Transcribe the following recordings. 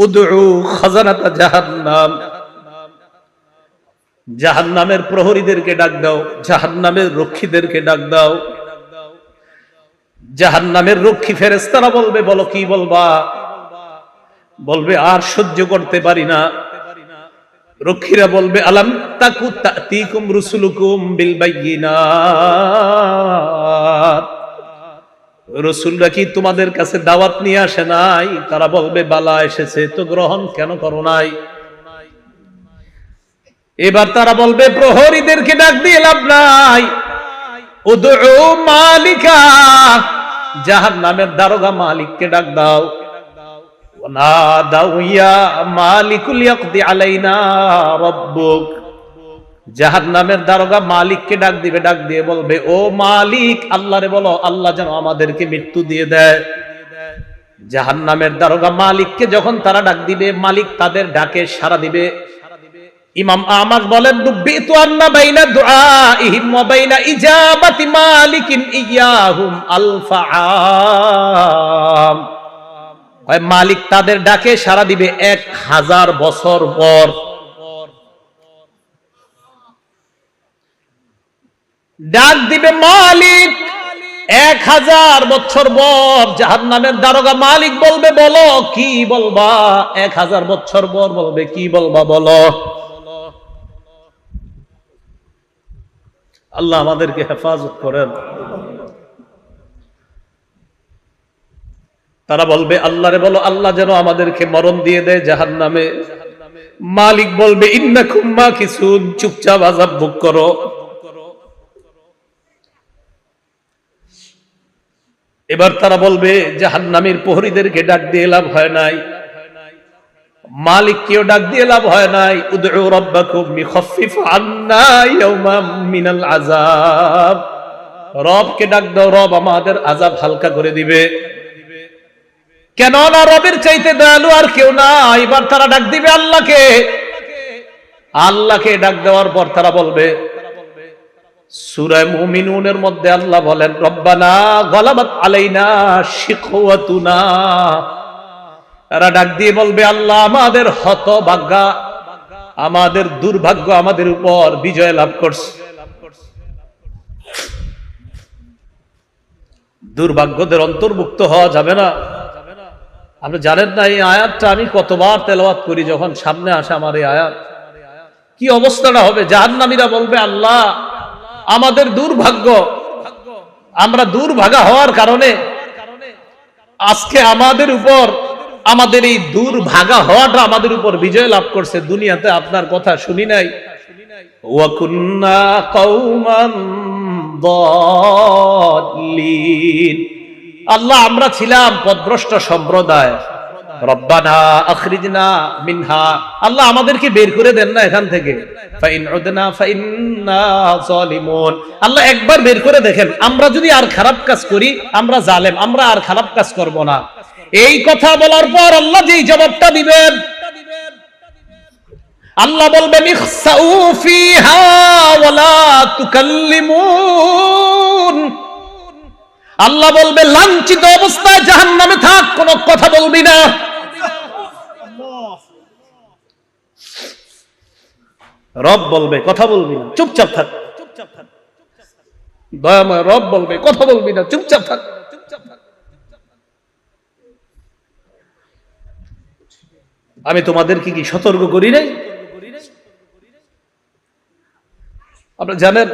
উদউ খাজানাতা জাহান্নাম, জাহান্নামের প্রহরীদেরকে ডাক দাও, জাহান্নামের রক্ষীদেরকে ডাক দাও। জাহান্নামের রক্ষী ফেরেশতারা বলবে, বলো কি বলবা? বলবে আর সহ্য করতে পারি না। রক্ষীরা বলবে, আলাম তাকু তাতিকুম রুসুলুকুম বিল বাইয়িনাত, রাসূলরা কি তোমাদের কাছে দাওয়াত নিয়ে আসে নাই? তারা বলবে, বালা এসেছে, তো গ্রহণ কেন করো নাই? এবার তারা বলবে, প্রহরীদেরকে ডাক দিয়ে লাভ নাই, উদউ মালিকা, জাহান্নামের দারোগা মালিককে ডাক দাও। ওয়ানাদাউ ইয়া মালিকুল ইয়াকদি আলাইনা রাব্বুক, জাহান্নামের দারোগা মালিককে ডাক দিবে, ডাক দিয়ে বলবে, ও মালিক, আল্লাহরে বলো আল্লাহ যেন আমাদেরকে মৃত্যু দিয়ে দেয়। জাহান্নামের দারোগা মালিককে যখন তারা ডাক দিবে, মালিক তাদের ডাকে সাড়া দিবে। ইমাম আহমদ বলেন, রুবিতু আন্না বাইনা দুআইহিম ওয়া বাইনা ইজাবাতি মালিকিন ইয়াহুম আলফাআম, হয় মালিক তাদের ডাকে সাড়া দিবে 1000 বছর পর। ডাক দিবে মালিক 1000 বছর পর। জাহান্নামের দারোগা মালিক বলবে, বলো কি বলবা? 1000 বছর পর বলবে, কি বলবা বলো। আল্লাহ আমাদেরকে হেফাজত করেন। তারা বলবে, আল্লাহরে বলো আল্লাহ যেন আমাদেরকে মরণ দিয়ে দেয় জাহান্নামে। মালিক বলবে, ইন্নাকুম মাকিসুন, চুপচাপ আযাব ভোগ করো। এবার তারা বলবে, জাহান্নামের প্রহরীদেরকে ডাক দিয়ে লাভ হয় নাই, মালিককেও ডাক দিয়ে লাভ হয় নাই। উদউ রাব্বাকুম ইখাফফিফ আন্না ইয়াওমান মিনাল আযাব, রবকে ডাক দাও, রব আমাদের আযাব হালকা করে দিবে। কেন না রবের চাইতে দয়ালু আর কেউ না। এবার তারা ডাক দিবে আল্লাহকে। আল্লাহকে ডাক দেওয়ার পর তারা বলবে, সূরা মুমিনুনের মধ্যে আল্লাহ বলেন, রব্বানা গালাবাত আলাইনা শিকওয়াতুনা, তারা ডাক দিয়ে বলবে, আল্লাহ আমাদের হতভাগ্য, আমাদের দুর্ভাগ্য আমাদের উপর বিজয় লাভ করছে। দুর্ভাগ্যদের অন্তর্ভুক্ত হওয়া যাবে না। আপনি জানেন না এই আয়াতটা আমি কতবার তেলাওয়াত করি, যখন সামনে আসে আমার এই আয়াত, কি অবস্থাটা হবে। জাহান্নামীরা বলবে, আল্লাহ আমাদের দুর্ভাগ্য, আমরা দুর্ভাগা হওয়ার কারণে আজকে আমাদের উপর, আমাদের এই দুর্ভাগা হওয়াটা আমাদের উপর বিজয় লাভ করছে। দুনিয়াতে আপনার কথা শুনি নাই। ওয়া কুন্না কওমান দাল্লিন, আল্লাহ আমরা ছিলাম পথভ্রষ্ট সম্প্রদায়। রব্বানা আখরিজনা মিনহা, আল্লাহ আমাদেরকে বের করে দেন না এখান থেকে। ফাইন উদনা ফাইন্না যালিমুন, আল্লাহ একবার বের করে দেখেন, আমরা যদি আর খারাপ কাজ করি, আমরা জালেম, আমরা আর খারাপ কাজ করব না। এই কথা বলার পর আল্লাহ যেই জবাবটা দিবেন, আল্লাহ বলবেন, ইখসাউ ফিহা ওয়ালা তুকাল্লিমুন, আল্লাহ বলবে লাঞ্ছিত অবস্থায় জাহান্নামে থাক, কোনো কথা বলবি না। রব বলবে কথা বলবি না, চুপচাপ থাক। দয়াময় রব বলবে কথা বলবি না, চুপচাপ থাক। আমি তোমাদেরকে কি সতর্ক করি নাই? আপনারা জানেন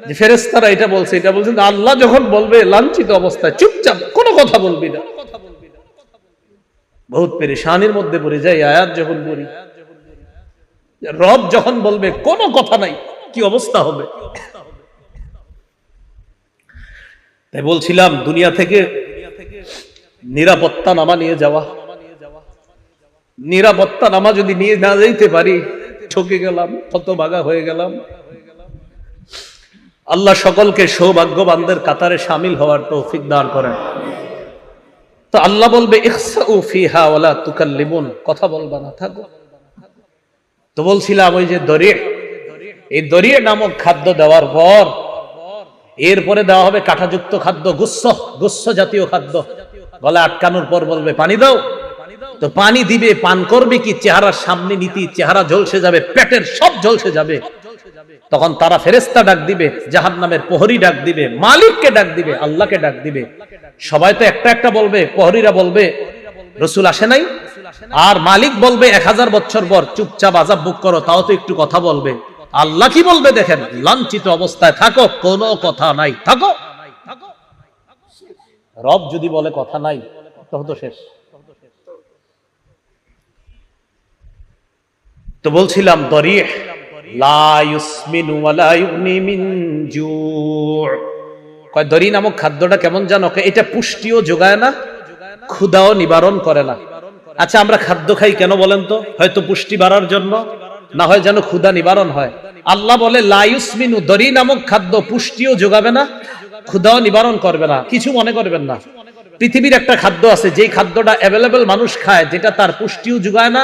যে ফেরেশতারা এটা বলছে, এটা বলছেন আল্লাহ যখন বলবে লাঞ্ছিত অবস্থায় চুপচাপ, কোনো কথা বলবি না। বহুত পেরেশানির মধ্যে পড়ে যায় আয়াত যখন পড়ি। রব যখন বলবে কোনো কথা নাই, কি অবস্থা হবে। তাই বলছিলাম, দুনিয়া থেকে নিরাপত্তা নামা নিয়ে যাওয়া, নিরাপত্তা নামা যদি নিয়ে না যাইতে পারি, ঠকে গেলাম, হতভাগা হয়ে গেলাম। আল্লাহ সকলকে সৌভাগ্যবানদের কাতারে শামিল হওয়ার তৌফিক দান করেন। তো আল্লাহ বলবে, ইখসাউ ফিহা ওয়ালা তুকাল্লিমুন, কথা বলবা না, থাকো। তো বলছিলাম ওই যে দরিয়ে, এই দরিয়ে নামক খাদ্য দেওয়ার পর এরপরে দেওয়া হবে কাঁটাযুক্ত খাদ্য, গুচ্ছ জাতীয় খাদ্য। গলা আটকানোর পর বলবে পানি দাও, তো পানি দিবে, পান করবে কি? চেহারার সামনে নীতি, চেহারা ঝলসে যাবে, পেটের সব ঝলসে যাবে। তখন তারা ফেরেশতা ডাক দিবে, জাহান্নামের প্রহরী ডাক দিবে, মালিককে ডাক দিবে, আল্লাহকে ডাক দিবে। সবাই তো একটা একটা বলবে, প্রহরীরা বলবে রাসূল আসে নাই, আর মালিক বলবে 1000 বছর পর চুপচাপ আযাব ভোগ করো, তাও তো একটু কথা বলবে। আল্লাহ কি বলবে দেখেন, লাঞ্ছিত অবস্থায় থাকো, কোনো কথা নাই, থাকো। রব যদি বলে কথা নাই, তখন তো শেষ। তো বলছিলাম দরিহ লা ইউসমিনু ওয়া লা ইউগনি মিন জু'। কয় দরি নামক খাদ্যটা কেমন জানো? এটা পুষ্টিও যোগায় না, ক্ষুধাও নিবারণ করে না। আচ্ছা, আমরা খাদ্য খাই কেন বলেন তো? হয়তো পুষ্টি বাড়ার জন্য, না হয় যেন ক্ষুধা নিবারণ হয়। আল্লাহ বলে লা ইউসমিনু, দরি নামক খাদ্য পুষ্টিও যোগাবে না, ক্ষুধাও নিবারণ করবে না। কিছু মনে করবেন না, পৃথিবীর একটা খাদ্য আছে যেই খাদ্যটা অ্যাভেলেবল মানুষ খায়, যেটা তার পুষ্টিও যোগায় না,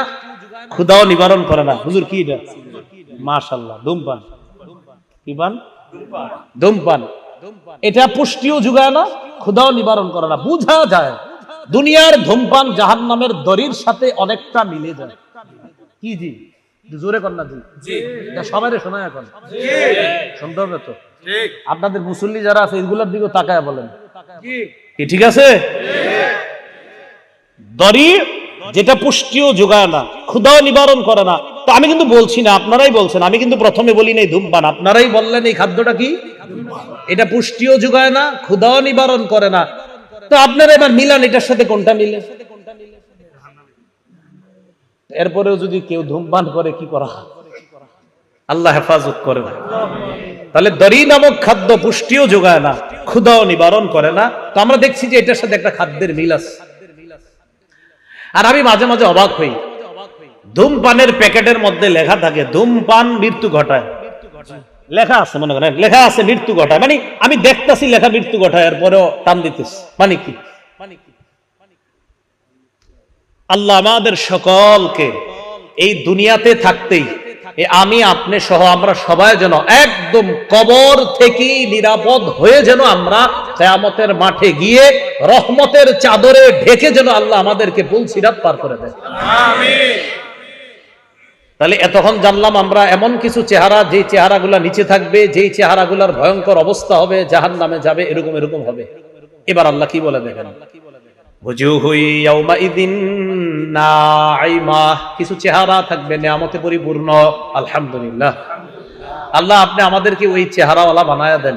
ক্ষুধাও নিবারণ করে না। হুজুর কি এটা? মাশাআল্লাহ, ধূমপান। কি পান? ধূমপান। এটা পুষ্টিও যোগায় না, ক্ষুধাও নিবারণ করে না। বুঝা যায় দুনিয়ার ধূমপান জাহান্নামের দড়ির সাথে অনেকটা মিলে যায়। কি জি? জোরে কর না জি। সবাই শোনায় এখন, শুনতে হবে তো। আপনাদের মুসল্লি যারা আছে এগুলোর দিকে তাকায় বলেন কি ঠিক আছে? দড়ি যেটা পুষ্টিও যোগায় না, ক্ষুধাও নিবারণ করে না। তো আমি কিন্তু বলছি না, আপনারাই বলছেন, আমি কিন্তু প্রথমে বলি নাই ধূমপান, আপনারাই বললেন এই খাদ্যটা কি? এটা পুষ্টিও যোগায় না, ক্ষুধাও নিবারণ করে না। তো আপনারা এবার মিলান, এটার সাথে কোনটা মিলে? এরপরেও যদি কেউ ধূমপান করে, কি করা? আল্লাহ হেফাজত করে না। তাহলে দড়ি নামক খাদ্য পুষ্টিও যোগায় না, ক্ষুধাও নিবারণ করে না। তো আমরা দেখছি যে এটার সাথে একটা খাদ্যের মিল আছে। আর আমি মাঝে মাঝে অবাক হই, ধূমপানের প্যাকেটের মধ্যে লেখা থাকে ধূমপান মৃত্যু ঘটায়। লেখা আছে, মনে করেন লেখা আছে মৃত্যু ঘটায়, মানে আমি দেখতেছি লেখা মৃত্যু ঘটায়, এরপরেও টান দিতেছি, মানে কি? আল্লাহ আমাদের সকলকে এই দুনিয়াতে থাকতেই আমি, আপনি সহ আমরা সবাই যেন একদম কবর থেকে নিরাপদ হয়ে যেন আমরা কিয়ামতের মাঠে গিয়ে রহমতের চাদরে ঢেকে যেন আল্লাহ আমাদেরকে পুলসিরাত পার করে দেয়। আমিন। তাহলে এতক্ষণ জানলাম আমরা এমন কিছু চেহারা, যেই চেহারাগুলো নিচে থাকবে, যেই চেহারাগুলোর ভয়ঙ্কর অবস্থা হবে, জাহান্নামে যাবে, এরকম এরকম হবে। এবার আল্লাহ কি বলে দেখেন, কিছু চেহারা থাকবে নিয়ামতে পরিপূর্ণ। আলহামদুলিল্লাহ, আল্লাহ আপনি আমাদেরকে ওই চেহারাওয়ালা বানায়া দেন।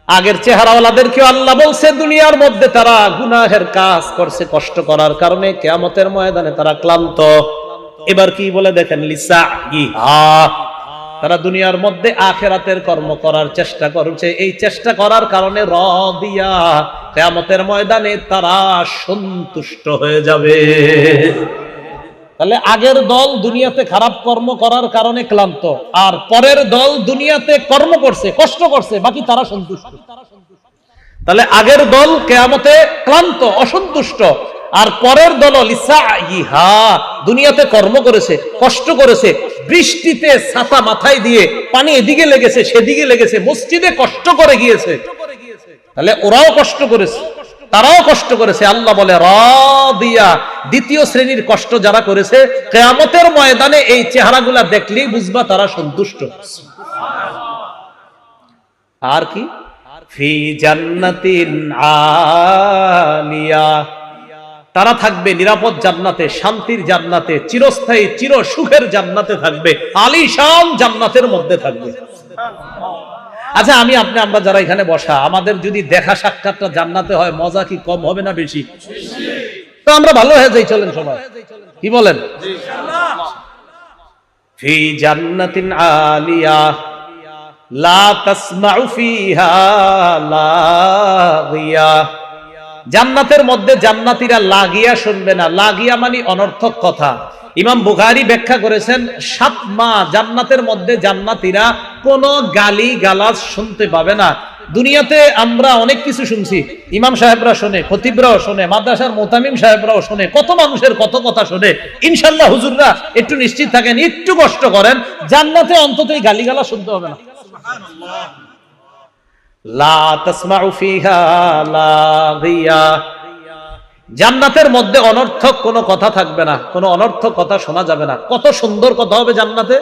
আগের চেহারাওয়ালাদেরকে আল্লাহ বলছে দুনিয়ার মধ্যে তারা গুনাহের কাজ করছে, কষ্ট করার কারণে কিয়ামতের ময়দানে তারা ক্লান্ত। এবার কি বলে দেখেন, লিসাইহা, তারা দুনিয়ার মধ্যে আখিরাতের কর্ম করার চেষ্টা করছে, এই চেষ্টা করার কারণে রাদিয়া, কিয়ামতের ময়দানে তারা সন্তুষ্ট হয়ে যাবে। তাহলে আগের দল দুনিয়াতে খারাপ কর্ম করার কারণে ক্লান্ত, আর পরের দল দুনিয়াতে কর্ম করছে, কষ্ট করছে, বাকি তারা সন্তুষ্ট। তাহলে আগের দল কিয়ামতে ক্লান্ত, অসন্তুষ্ট, আর পরের দল লিসাইহা, দুনিয়াতে কর্ম করেছে, কষ্ট করেছে, বৃষ্টিতে ছাতা মাথায় দিয়ে পানি এদিকে লেগেছে সেদিকে লেগেছে, মসজিদে কষ্ট করে গিয়েছে। তাহলে ওরাও কষ্ট করেছে, তারাও কষ্ট করেছে। আল্লাহ বলে রাদিয়া, দ্বিতীয় শ্রেণীর কষ্ট যারা করেছে, কিয়ামতের ময়দানে এই চেহারাগুলা দেখলেই বুঝবা তারা সন্তুষ্ট। আর কি, ফি জান্নাতিন আলিয়া, তারা থাকবে নিরাপদ জান্নাতে, শান্তির জান্নাতে, চিরস্থায়ী চির সুখের জান্নাতে থাকবে, আলিশান জান্নাতের মধ্যে থাকবে। আচ্ছা, আমি আপনি আমরা যারা এখানে বসা, আমাদের যদি দেখা সাক্ষাৎটা জান্নাতে হয়, মজা কি কম হবে না বেশি? তো আমরা ভালো হয়ে যাই, চলেন সবাই, কি বলেন? ফি জান্নাতিন আলিয়া লা তাসমাউ ফিহা লাগিয়া, জান্নাতের মধ্যে জান্নাতীরা লাগিয়া শুনবে না। লাগিয়া মানে অনর্থক কথা। ইমাম বুখারী ব্যাখ্যা করেছেন 7 মাস জান্নাতের মধ্যে জান্নাতীরা কোনো গালি গালাজ শুনতে পাবে না। দুনিয়াতে আমরা অনেক কিছু শুনছি, ইমাম সাহেবরা শুনে, খতিবরাও শুনে, মাদ্রাসার মুতামিম সাহেবরাও শুনে, কত মানুষের কত কথা শুনে। ইনশাআল্লাহ হুজুররা একটু নিশ্চিত থাকেন, একটু কষ্ট করেন, জান্নাতে অন্তত এই গালি গালাজ শুনতে হবে না। লা তাসমাউ ফিহা লাগিয়া, জান্নাতের মধ্যে অনর্থক কোনো কথা থাকবে না, কোনো অনর্থক কথা শোনা যাবে না। কত সুন্দর কথা হবে জান্নাতে,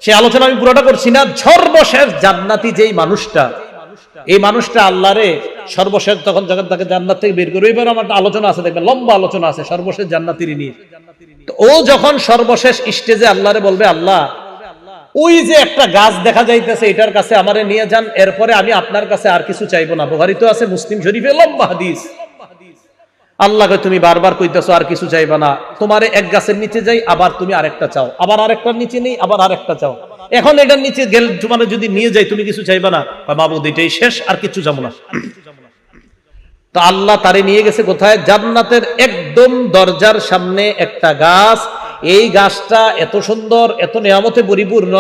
সে আলোচনা আমি পুরোটা করছি না। সর্বশেষ জান্নাতি যেই মানুষটা, এই মানুষটা আল্লাহরে সর্বশেষ তখন যখন তাকে জান্নাত থেকে বের করবে, এবার আমার আলোচনা আছে, দেখবেন লম্বা আলোচনা আছে সর্বশেষ জান্নাতির নিয়ে। তো ও যখন সর্বশেষ স্টেজে আল্লাহরে বলবে, আল্লাহ ওই যে একটা গাছ দেখা যাইতেছে, এটার কাছে আমারে নিয়ে যান, এরপরে আমি আপনার কাছে আর কিছু চাইবো না। বুখারী তো আছে, মুসলিম শরীফে লম্বা হাদিস। আল্লাহকে তুমি বারবার কইতেছো আর কিছু চাইবা না, তোমারে এক গাছের নিচে যাই, আবার তুমি আরেকটা চাও, আবার আরেকটার নিচে নেই, আবার আরেকটা চাও, এখন এটার নিচে গেল তোমার যদি নিয়ে যাই তুমি কিছু চাইবা না? মাবুদ এটাই শেষ, আর কিছু চাবো না। তো আল্লাহ তারে নিয়ে গেছে কোথায়? জান্নাতের একদম দরজার সামনে একটা গাছ। এই গাছটা এত সুন্দর, এত নিয়ামতে পরিপূর্ণ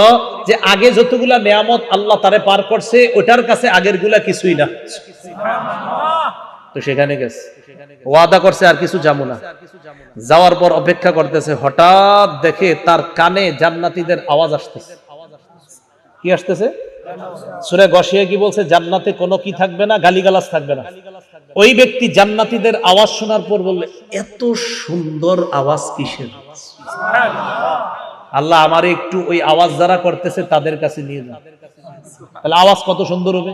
যে আগে যতগুলা নিয়ামত আল্লাহ তারে পার করছে, ওটার কাছে আগের গুলা কিছুই না। তো সেখানে গেছে, ওয়াদা করছে আর কিছু যাবো না। যাওয়ার পর অপেক্ষা করতেছে, হঠাৎ দেখে তার কানে জান্নাতীদের আওয়াজ আসতেছে। কি আসতেছে? সূরা গশিয়া কি বলছে? জান্নাতে কোনো কি থাকবে না, গালিগালাজ থাকবে না। ওই ব্যক্তি জান্নাতীদের আওয়াজ শোনার পর বললে, এত সুন্দর আওয়াজ কিসের? আল্লাহ আমারে একটু ওই আওয়াজ যারা করতেছে তাদের কাছে নিয়ে যান। তাহলে আওয়াজ কত সুন্দর হবে,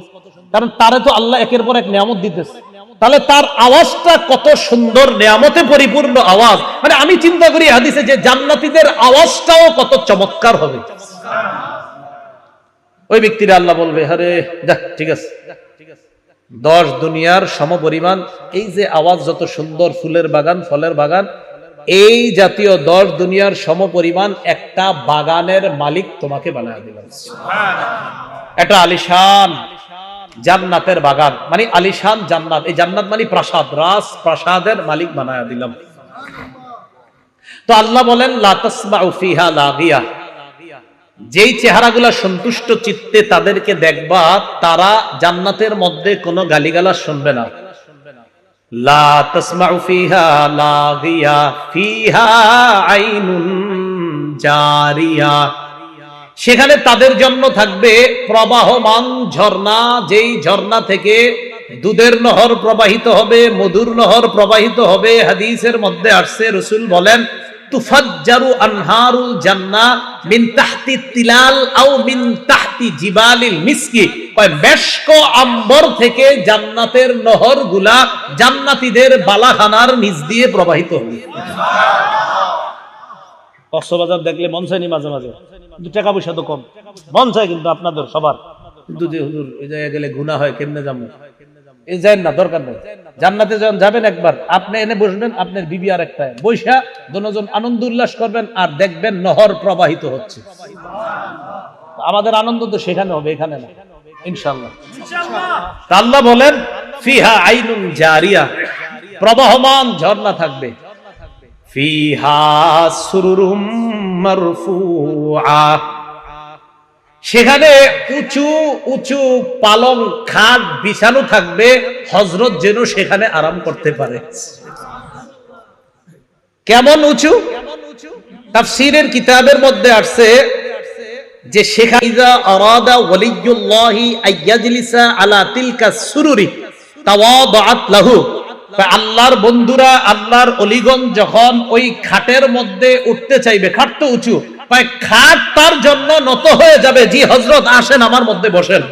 কারণ তারে তো আল্লাহ একের পর এক নিয়ামত দিতেছে। তাহলে তার আওয়াজটা কত সুন্দর, নিয়ামতে পরিপূর্ণ আওয়াজ। মানে আমি চিন্তা করি হাদিসে যে জান্নাতীদের আওয়াজটাও কত চমৎকার হবে। ওই ব্যক্তিরা আল্লাহ বলবে, আরে যাক ঠিক আছে, 10 দুনিয়ার সমপরিমাণ এই যে আওয়াজ, যত সুন্দর ফুলের বাগান, ফলের বাগান, এই জাতীয় 10 দুনিয়ার সমপরিমাণ একটা বাগানের মালিক তোমাকে বানায় দিলাম। এটা আলিশান জান্নাতের বাগান, মানে আলিশান জান্নাত। এই জান্নাত মানে প্রাসাদ, রাজ প্রাসাদের মালিক বানায় দিলাম। তো আল্লাহ বলেন, লা তাসমাউ ফিহা লাগিয়া, যেই চেহারাগুলা সন্তুষ্ট চিত্তে তাদেরকে দেখবা, তারা জান্নাতের মধ্যে কোনো গালিগালাজ শুনবে না। লা তাসমাউ ফিহা লাগিয়া ফিহা আইনুন জারিয়া, সেখানে তাদের জন্য থাকবে প্রবাহমান ঝর্ণা, যেই ঝর্ণা থেকে দুধের নহর প্রবাহিত হবে, মধুর নহর প্রবাহিত হবে। হাদিসের মধ্যে আসছে, রাসূল বলেন, তুফাজ্জারু আনহারুল জান্নাহ মিন তাহতি তিলাল আও মিন তাহতি জিবালিল মিসকি, কয় মেশক আম্বর থেকে জান্নাতের নহরগুলা জান্নাতীদের বালাখানার নিচ দিয়ে প্রবাহিত হবে। কক্সবাজার দেখলে মন চায়নি মাঝে মাঝে, কিন্তু টাকা পয়সা তো কম, মন চায় কিন্তু আপনাদের সবার, কিন্তু যে হুজুর ওই জায়গায় গেলে গুনাহ হয়, কেমনে যাবো? এই যান না, দরকার নেই। জান্নাতে যখন যাবেন একবার, আপনি এনে বসবেন, আপনার বিবি আর একটা বৈশা, দুজন আনন্দ উল্লাস করবেন, আর দেখবেন নহর প্রবাহিত হচ্ছে। আমাদের আনন্দ তো সেখানে হবে, এখানে না, ইনশাআল্লাহ। আল্লাহ বলেন, ফিহা আইনুন জারিয়া, প্রবাহমান ঝর্ণা থাকবে। ফিহা সুরুরুম মারফুআ, সেখানে উঁচু উঁচু পালং খাট বিছানো থাকবে, হযরত যেন সেখানে আরাম করতে পারে। কেমন উঁচু? তাফসীরের কিতাবের মধ্যে আসছে যে সেখানে ইযা আরাদা ওয়ালিয়ুল্লাহি আইয়াজলিসা আলা তিলকা সুরুরি তাওয়াদাআত লাহু, আল্লাহর বন্ধুরা, আল্লাহর ওলিগণ যখন ওই খাটের মধ্যে উঠতে চাইবে, খাট তো উঁচু, খাট তার জন্য নত হয়ে যাবে, জি হযরত আসেন আমার মধ্যে বসেন।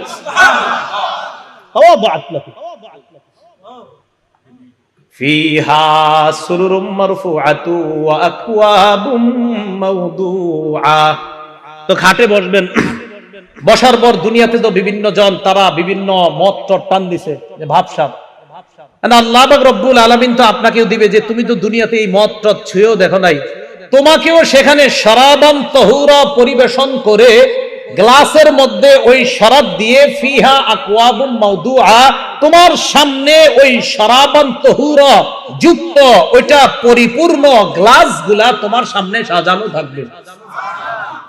ফিহা সুরুরুম মারফুআতু ওয়া আকওয়াবুম মাওদুআ, তো খাটে বসবেন। বসার পর দুনিয়াতে তো বিভিন্ন জন, তারা বিভিন্ন মত টান দিছে যে ভাবসাব, আল্লাহ পাক রব্বুল আলামিন তো আপনাকেও দিবে যে তুমি তো দুনিয়াতে এই মদ টদ ছুঁয়েও দেখো নাই, তোমাকেও সেখানে শরাবান তাহুরা পরিবেশন করে গ্লাসের মধ্যে ওই শরাব দিয়ে, ফিহা আকওয়াবুম মাওদুআ, তোমার সামনে ওই শরাবান তাহুরা যুক্ত ওইটা পরিপূর্ণ গ্লাসগুলা তোমার সামনে সাজানো থাকবে।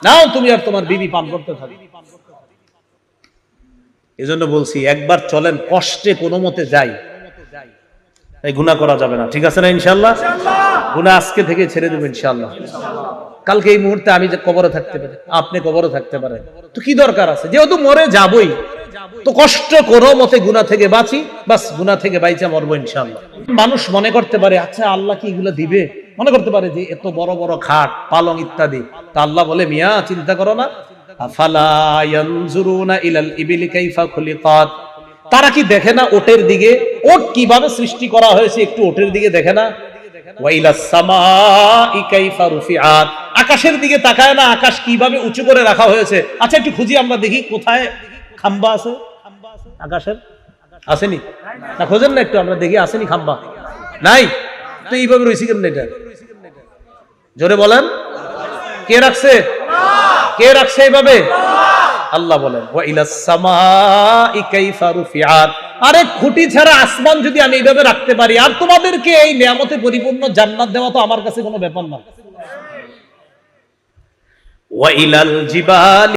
নাও তুমি আর তোমার বিবি পান করতে থাকবে। এজন্য বলছি, একবার চলেন, কষ্টে কোনো মতে যাই, এই গুনাহ করা যাবে না, ঠিক আছে না? ইনশাআল্লাহ গুনাহ আজকে থেকে ছেড়ে দেব ইনশাআল্লাহ। কালকে এই মুহূর্তে আমি যে কবরে থাকতে পারি, আপনি কবরে থাকতে পারেন, তো কি দরকার আছে? যেহেতু মরে যাবই, তো কষ্ট করো মতে গুনাহ থেকে বাঁচি, বাস গুনাহ থেকে বাইচা মরবো ইনশাআল্লাহ। মানুষ মনে করতে পারে আচ্ছা আল্লাহ কি এগুলো দিবে, মনে করতে পারে যে এত বড় বড় খাট পালং ইত্যাদি। তা আল্লাহ বলে মিয়া চিন্তা করো না, আফালা ইয়ানজুরুনা ইলাল ইবিলি কাইফা খুলিকাত, তারা কি দেখে না ওটের দিকে, ওট কিভাবে সৃষ্টি করা হয়েছে, একটু ওটের দিকে দেখে না? ওয়াইলাস সামাই কাইফা রুফিআত, আকাশের দিকে তাকায় না, আকাশ কিভাবে উঁচু করে রাখা হয়েছে। আচ্ছা একটু খুঁজি আমরা দেখি কোথায় খাম্বা আছে আকাশের, আসেনি না? খোঁজেন না একটু, আমরা দেখি আসেনি খাম্বা, নাই তো এইভাবে রয়েছে কেন? এটা জোরে বলেন, কে রাখছে? কে রাখছে এইভাবে? আল্লাহ বলেন ওয়াইলাস সামাই কাইফা রুফিআত, আরে খুঁটি ছাড়া আসমান যদি আমি এইভাবে রাখতে পারি, আর তোমাদেরকে এই নিয়ামতে পরিপূর্ণ জান্নাত দেওয়া তো আমার কাছে কোনো ব্যাপার না। ওয়াইলাল জিবাল